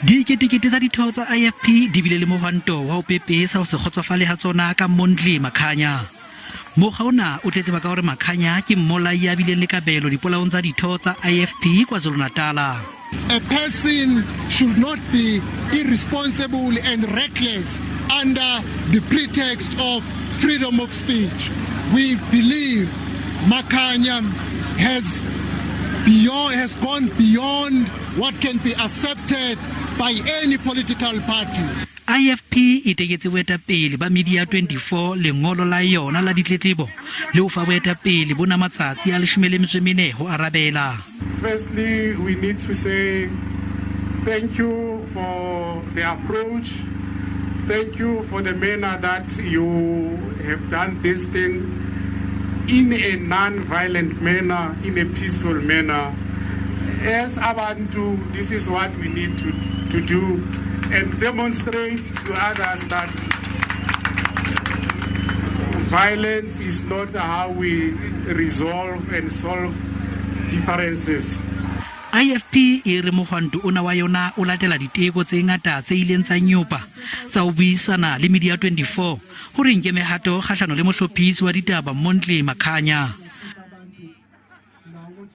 Dikete tsa ditho tsa IFP di bile le mohato wa ho pepesa ho se kgotsofale ha tsona ka Mondli Makhanya. Mokga ona o tletleba ka hore Makhanya ke mmolai ya bileng le kabelo dipolaong tsa ditho tsa IFP KwaZulu-Natal. A person should not be irresponsible and reckless under the pretext of freedom of speech. We believe Makhanya has gone beyond what can be accepted by any political party. IFP e teketse Moetapele ba media 24 lengolo la yona la ditletlebo le ho fa Moetapele bona matsatsi a 14 ho arabela. Firstly, we need to say thank you for the approach. Thank you for the manner that you have done this thing in a non-violent manner, in a peaceful manner. As Abantu, this is what we need to do and demonstrate to others that violence is not how we resolve and solve differences. IFP e re mohwanto ona wa yona o latela diteko tse ngata tse ileng tsa nyopa tsa ho buisana le media 24 hore nke mehato kgahlano le mohlophisi wa ditaba Mondli Makhanya.